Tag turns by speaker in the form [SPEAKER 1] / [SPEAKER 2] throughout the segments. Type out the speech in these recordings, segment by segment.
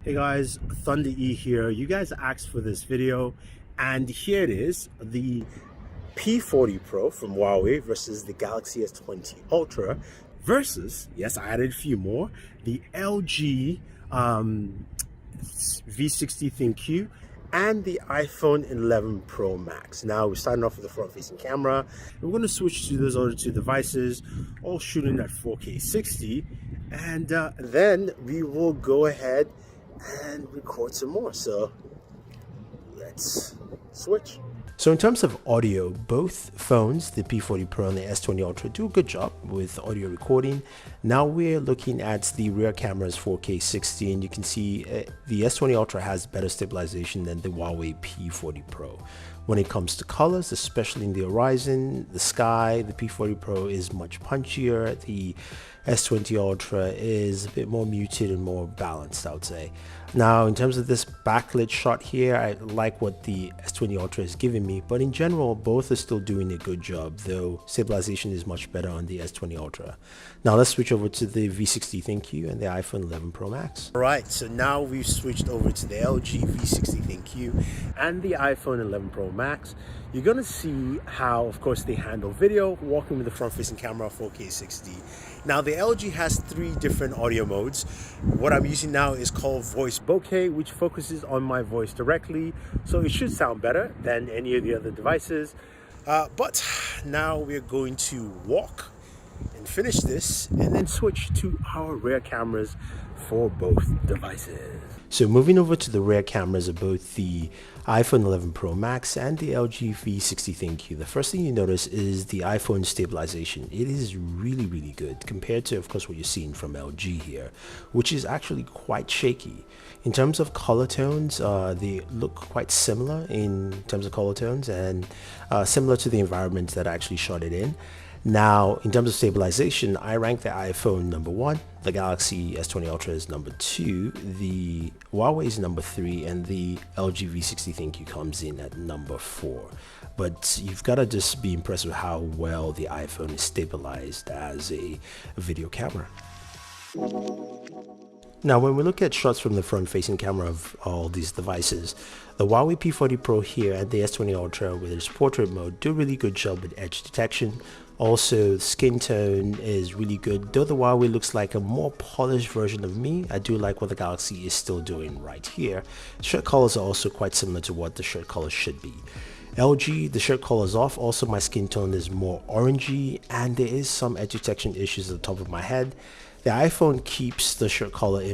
[SPEAKER 1] Hey guys, Thunder E here. You guys asked for this video, and here it is, the P40 Pro from Huawei versus the Galaxy S20 Ultra versus, yes, I added a few more, the LG V60 ThinQ and the iPhone 11 Pro Max. Now we're starting off with the front-facing camera. We're going to switch to those other two devices, all shooting at 4K 60, and then we will go ahead and record some more. So let's switch. So in terms of audio, both phones, the P40 Pro and the S20 Ultra, do a good job with audio recording. Now we're looking at the rear camera's 4K 60, and you can see the S20 Ultra has better stabilization than the Huawei P40 Pro. When it comes to colors, especially in the horizon, the sky, the P40 Pro is much punchier. The S20 Ultra is a bit more muted and more balanced, I would say. Now, in terms of this backlit shot here, I like what the S20 Ultra is giving me, but in general, both are still doing a good job, though stabilization is much better on the S20 Ultra. Now, let's switch over to the V60 ThinQ and the iPhone 11 Pro Max. All right, so now we've switched over to the LG V60 ThinQ and the iPhone 11 Pro Max. You're going to see how, of course, they handle video, walking with the front-facing camera 4K 60. Now, the LG has 3 different audio modes. What I'm using now is called Voice Bokeh, which focuses on my voice directly, so it should sound better than any of the other devices. But now we're going to walk and finish this and then switch to our rear cameras for both devices. So moving over to the rear cameras of both the iPhone 11 Pro Max and the LG V60 ThinQ, the first thing you notice is the iPhone stabilization. It is really good compared to, of course, what you're seeing from LG here, which is actually quite shaky. In terms of color tones, they look quite similar in terms of color tones and similar to the environment that I actually shot it in. Now, in terms of stabilization, I rank the iPhone number 1, the Galaxy S20 Ultra is number 2, the Huawei is number 3, and the LG V60 ThinQ comes in at number 4. But you've got to just be impressed with how well the iPhone is stabilized as a video camera. Now, when we look at shots from the front-facing camera of all these devices, the Huawei P40 Pro here and the S20 Ultra with its portrait mode do a really good job with edge detection. Also, skin tone is really good. Though the Huawei looks like a more polished version of me, I do like what the Galaxy is still doing right here. Shirt colors are also quite similar to what the shirt colors should be. LG, the shirt color is off. Also, my skin tone is more orangey, and there is some edge detection issues at the top of my head. The iPhone keeps the shirt color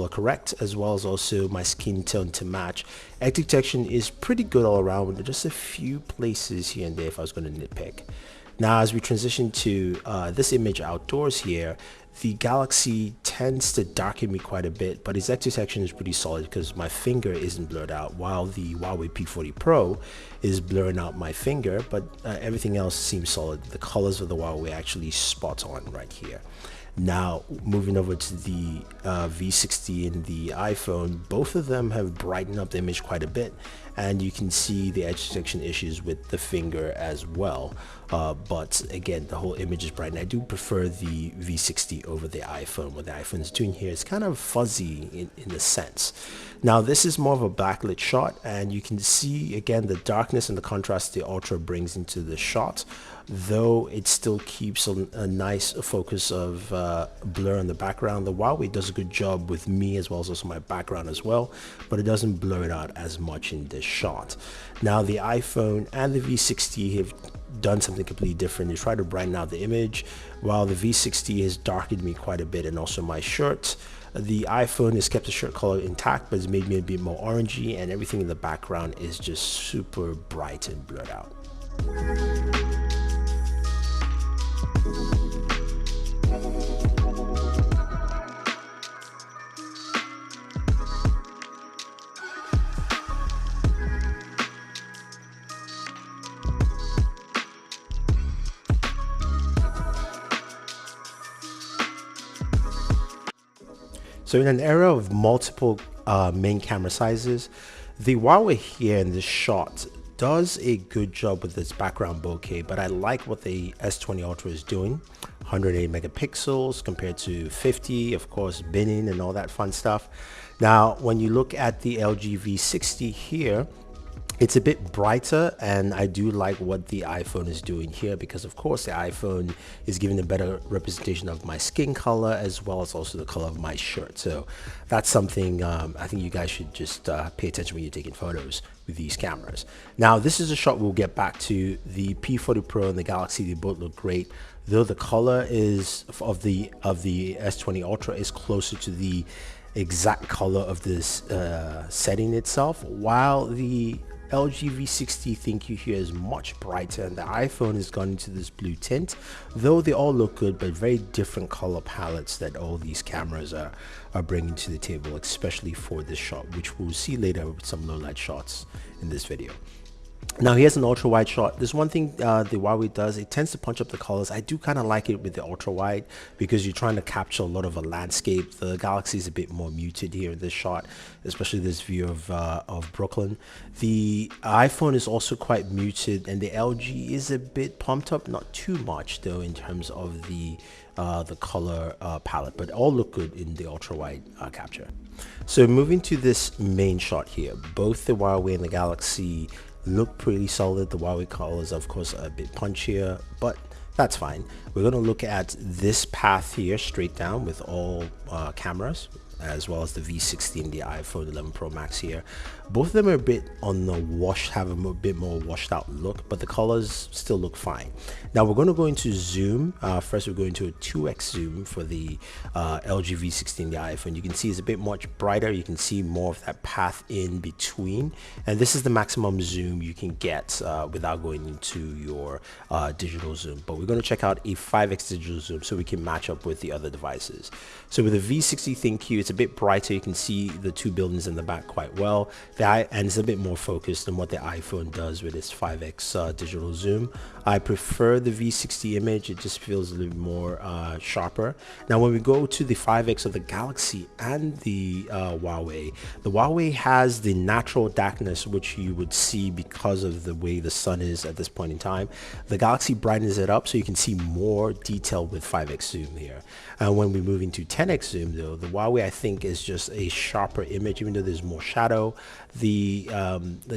[SPEAKER 1] correct, as well as also my skin tone to match. Edge detection is pretty good all around, with just a few places here and there if I was going to nitpick. Now, as we transition to this image outdoors here, the Galaxy tends to darken me quite a bit, but its edge detection is pretty solid because my finger isn't blurred out, while the Huawei P40 Pro is blurring out my finger, but everything else seems solid. The colors of the Huawei actually spot on right here. Now, moving over to the V60 and the iPhone, both of them have brightened up the image quite a bit, and you can see the edge detection issues with the finger as well. But again, the whole image is bright, and I do prefer the V60 over the iPhone. What the iPhone is doing here is kind of fuzzy in a sense. Now, this is more of a backlit shot, and you can see again the darkness and the contrast the Ultra brings into the shot, though it still keeps a nice focus of blur in the background. The Huawei does a good job with me as well as also my background as well, but it doesn't blur it out as much in this shot. Now, the iPhone and the V60 have done something completely different. They try to brighten out the image, while the V60 has darkened me quite a bit, and also my shirt. The iPhone has kept the shirt color intact, but it's made me a bit more orangey, and everything in the background is just super bright and blurred out. So in an era of multiple main camera sizes, the Huawei here in this shot does a good job with its background bokeh, but I like what the S20 Ultra is doing. 108 megapixels compared to 50, of course, binning and all that fun stuff. Now, when you look at the LG V60 here, it's a bit brighter, and I do like what the iPhone is doing here, because of course the iPhone is giving a better representation of my skin color as well as also the color of my shirt. So that's something I think you guys should just pay attention when you're taking photos with these cameras. Now, this is a shot we'll get back to. The P40 Pro and the Galaxy, they both look great, though the color is of the S20 Ultra is closer to the exact color of this setting itself, while the LG V60 ThinQ here is much brighter, and the iPhone has gone into this blue tint, though they all look good, but very different color palettes that all these cameras are bringing to the table, especially for this shot, which we'll see later with some low light shots in this video. Now, here's an ultra wide shot. There's one thing the Huawei does, it tends to punch up the colors. I do kind of like it with the ultra wide because you're trying to capture a lot of a landscape. The Galaxy is a bit more muted here in this shot, especially this view of Brooklyn. The iPhone is also quite muted, and the LG is a bit pumped up, not too much though in terms of the color palette, but all look good in the ultra wide capture. So moving to this main shot here, both the Huawei and the Galaxy look pretty solid. The Huawei colors, of course, are a bit punchier, but that's fine. We're going to look at this path here straight down with all cameras, as well as the V60 and the iPhone 11 Pro Max here. Both of them are a bit on the have a bit more washed out look, but the colors still look fine. Now we're going to go into zoom. First, we're going to a 2x zoom for the LG V60 and the iPhone. You can see it's a bit much brighter. You can see more of that path in between, and this is the maximum zoom you can get without going into your digital zoom. But we're going to check out a 5x digital zoom so we can match up with the other devices. So with the V60 ThinQ, it's a bit brighter. You can see the two buildings in the back quite well, and it's a bit more focused than what the iPhone does with its 5x digital zoom. I prefer the V60 image. It just feels a little more sharper. Now when we go to the 5x of the Galaxy and the Huawei has the natural darkness which you would see because of the way the sun is at this point in time. The Galaxy brightens it up so you can see more detail with 5x zoom here. And when we move into 10x zoom though, the Huawei I think is just a sharper image, even though there's more shadow. The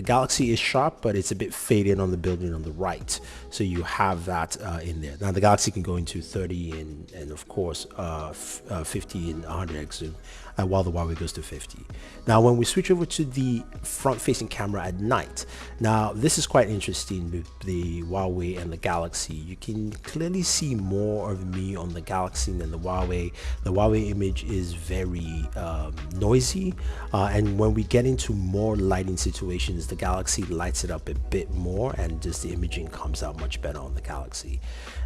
[SPEAKER 1] Galaxy is sharp, but it's a bit faded on the building on the right, so you have that in there. Now the Galaxy can go into 30 and of course 50 and 100x zoom, while the Huawei goes to 50. Now when we switch over to the front-facing camera at night, now this is quite interesting with the Huawei and the Galaxy. You can clearly see more of me on the Galaxy than the Huawei. The Huawei image is very noisy, and when we get into more lighting situations, the Galaxy lights it up a bit more, and just the imaging comes out much better on the Galaxy.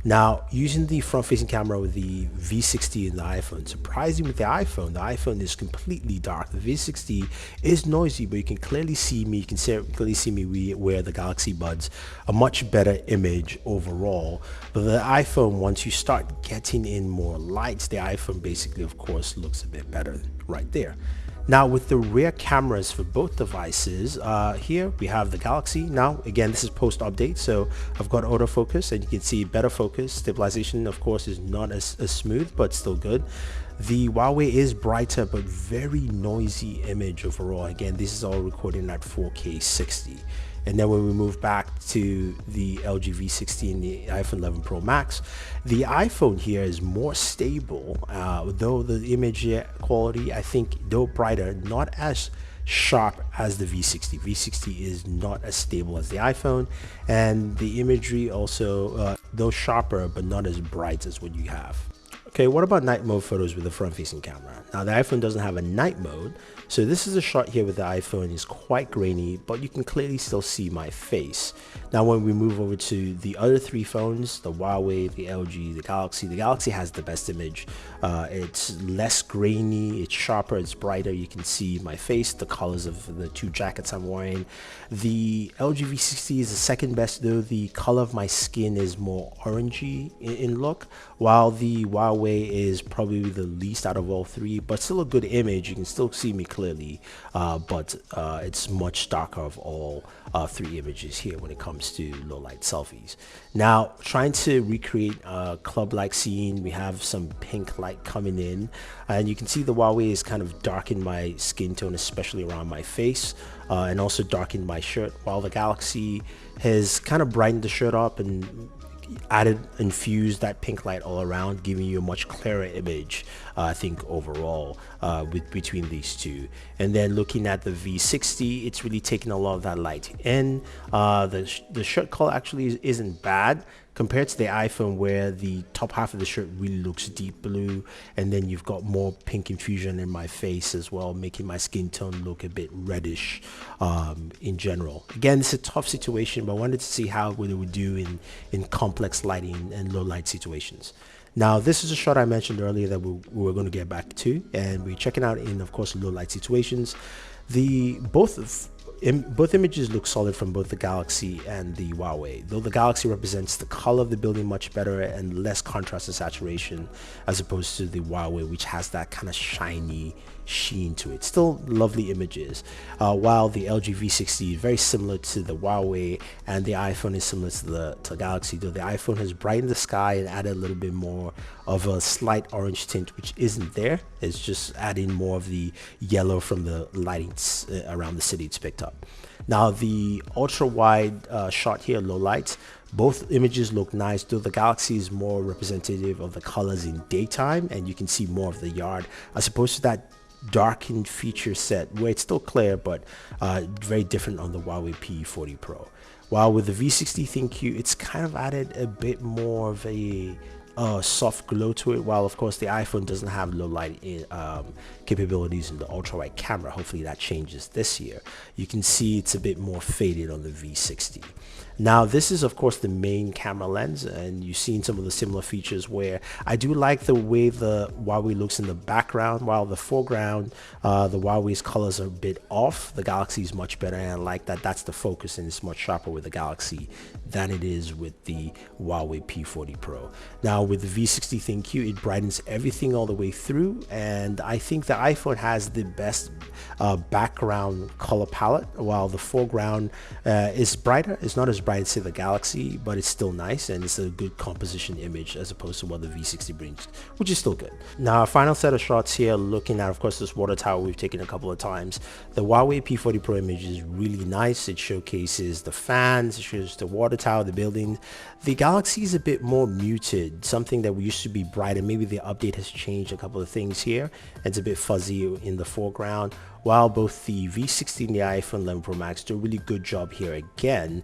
[SPEAKER 1] Now, using the front-facing camera with the V60 and the iPhone, surprising with the iPhone is completely dark. The V60 is noisy, but you can clearly see me. You can clearly see me wear the Galaxy Buds, a much better image overall. But the iPhone, once you start getting in more lights, the iPhone basically, of course, looks a bit better right there. Now with the rear cameras for both devices, here we have the Galaxy. Now again, this is post update, so I've got autofocus, and you can see better focus. Stabilization of course is not as smooth, but still good. The Huawei is brighter but very noisy image overall. Again, this is all recording at 4K 60. And then when we move back to the LG V60 and the iPhone 11 Pro Max, the iPhone here is more stable, though the image quality, I think, though brighter, not as sharp as the V60. V60 is not as stable as the iPhone, and the imagery also, though sharper, but not as bright as what you have. Okay, what about night mode photos with the front-facing camera? Now the iPhone doesn't have a night mode, so this is a shot here with the iPhone. It's quite grainy, but you can clearly still see my face. Now when we move over to the other three phones, the Huawei, the LG, the Galaxy has the best image. It's less grainy, it's sharper, it's brighter. You can see my face, the colors of the two jackets I'm wearing. The LG V60 is the second best, though the color of my skin is more orangey in look, while the Huawei Huawei is probably the least out of all three, but still a good image. You can still see me clearly, but it's much darker of all three images here when it comes to low light selfies. Now, trying to recreate a club-like scene, we have some pink light coming in, and you can see the Huawei is kind of darkened my skin tone, especially around my face, and also darkened my shirt, while the Galaxy has kind of brightened the shirt up and infused that pink light all around, giving you a much clearer image, I think, overall, between these two. And then looking at the V60, it's really taking a lot of that light in. The shirt color actually isn't bad compared to the iPhone, where the top half of the shirt really looks deep blue, and then you've got more pink infusion in my face as well, making my skin tone look a bit reddish in general. Again, it's a tough situation, but I wanted to see how it would do in complex lighting and low light situations. Now, this is a shot I mentioned earlier that we were going to get back to, and we're checking out in, of course, low light situations. Both images look solid from both the Galaxy and the Huawei, though the Galaxy represents the color of the building much better and less contrast and saturation, as opposed to the Huawei, which has that kind of shiny sheen to it. Still lovely images, while the LG V60 is very similar to the Huawei, and the iPhone is similar to the Galaxy, though the iPhone has brightened the sky and added a little bit more of a slight orange tint, which isn't there. It's just adding more of the yellow from the lighting around the city it's picked up. Now, the ultra wide shot here, low light, both images look nice, though the Galaxy is more representative of the colors in daytime, and you can see more of the yard, as opposed to that darkened feature set where it's still clear, but very different on the Huawei P40 Pro. While with the V60 ThinQ, it's kind of added a bit more of a soft glow to it, while of course the iPhone doesn't have low light capabilities in the ultra wide camera. Hopefully that changes this year. You can see it's a bit more faded on the V60. Now, this is of course the main camera lens, and you've seen some of the similar features where I do like the way the Huawei looks in the background, while the foreground, the Huawei's colors are a bit off. The Galaxy is much better, and I like that that's the focus, and it's much sharper with the Galaxy than it is with the Huawei P40 Pro. Now, with the V60 ThinQ, it brightens everything all the way through, and I think the iPhone has the best background color palette, while the foreground is brighter. It's not as bright as the Galaxy, but it's still nice, and it's a good composition image as opposed to what the V60 brings, which is still good. Now, our final set of shots here, looking at, of course, this water tower we've taken a couple of times. The Huawei P40 Pro image is really nice. It showcases the fans, it shows the water tower, the building. The Galaxy is a bit more muted, something that we used to be bright, and maybe the update has changed a couple of things here. It's a bit fuzzy in the foreground, while both the V60 and the iPhone 11 Pro Max do a really good job here again,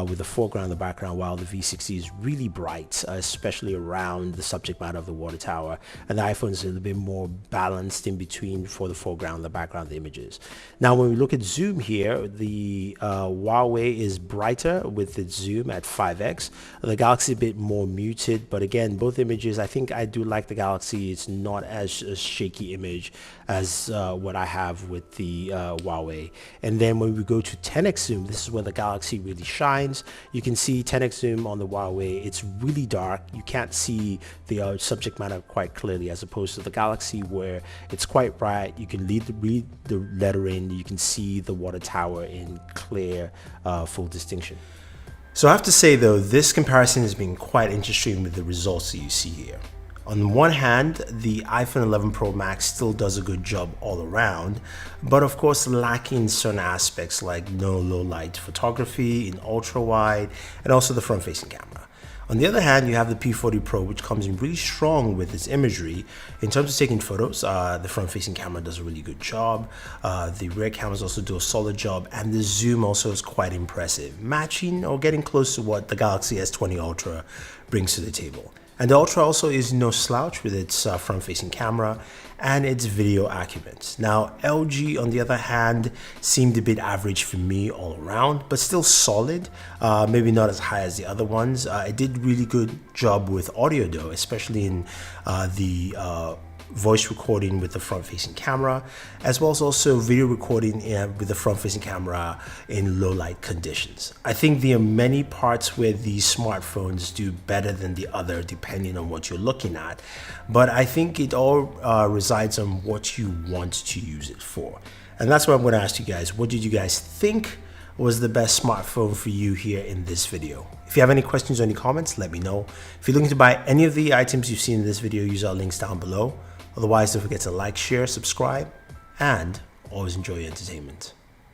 [SPEAKER 1] with the foreground and the background, while the V60 is really bright, especially around the subject matter of the water tower, and the iPhone is a little bit more balanced in between for the foreground and the background of the images. Now, when we look at zoom here, the Huawei is brighter with its zoom at 5x. The Galaxy a bit more muted, but again, both images, I think I do like the Galaxy. It's not as a shaky image as what I have with the Huawei. And then when we go to 10x zoom, this is where the Galaxy really shines. You can see 10x zoom on the Huawei. It's really dark. You can't see the subject matter quite clearly, as opposed to the Galaxy, where it's quite bright. You can read the lettering. You can see the water tower in clear, full distinction. So I have to say though, this comparison has been quite interesting with the results that you see here. On one hand, the iPhone 11 Pro Max still does a good job all around, but of course lacking certain aspects like no low light photography in ultra wide, and also the front facing camera. On the other hand, you have the P40 Pro, which comes in really strong with its imagery. In terms of taking photos, the front-facing camera does a really good job. The rear cameras also do a solid job, and the zoom also is quite impressive, matching or getting close to what the Galaxy S20 Ultra brings to the table. And the Ultra also is no slouch with its front-facing camera and its video acumen. Now, LG, on the other hand, seemed a bit average for me all around, but still solid. Maybe not as high as the other ones. It did really good job with audio though, especially in the voice recording with the front-facing camera, as well as also video recording with the front-facing camera in low-light conditions. I think there are many parts where these smartphones do better than the other depending on what you're looking at, but I think it all resides on what you want to use it for. And that's what I'm going to ask you guys. What did you guys think was the best smartphone for you here in this video? If you have any questions or any comments, let me know. If you're looking to buy any of the items you've seen in this video, use our links down below. Otherwise, don't forget to like, share, subscribe, and always enjoy your entertainment.